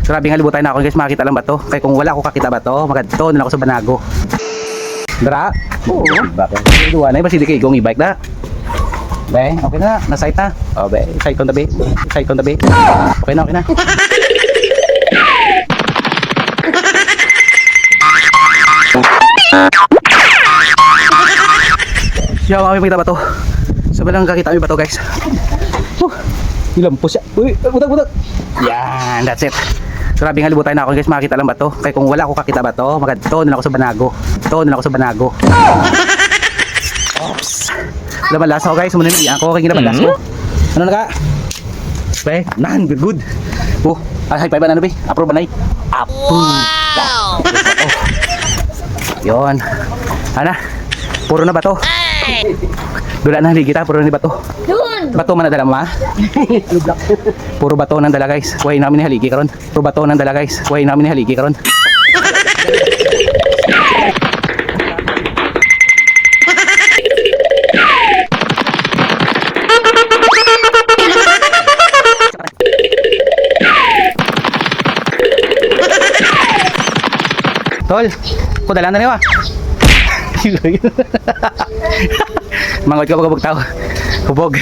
Grabe nga libutan na ako guys, makakita lang ba to? Kaya kung wala ako kakita ba to, magadto na ako sa Banago. Dara? Oo. Bakit? Duwa na, basi di kayo igong e-bike na. Be, okay na, na-sight na. Oh, be, sight kong tabi. Sight kong tabi. Okay na, okay na. Siya, kami makita ba to? Sa balang kakita kami ba to guys? Nilampos siya. Uy, butak. Yan, that's it. Grabe nga libutan na ako guys, makakita lang ba to? Kaya kung wala ako kakita ba to, magadto na ako sa Banago. To na ako sa Banago. Oops. Labalas ako guys, muna nang ako kay ginabalas ko. Ano na ka? Be, nan, good. Oh, high five ba na be? Approve ba na? Approve. Wow. Yon. Ana, puro na ba to? Dula na hali kita, puro na ba to? Bato man na dala ma? Puro bato nang dala guys. Kuhay namin ni haligi karon. Puro bato nang dala guys. Kuhay namin ni haligi karon. Tol, ko dalan na niwa. Mangot ka pagkabog tao. Hubog.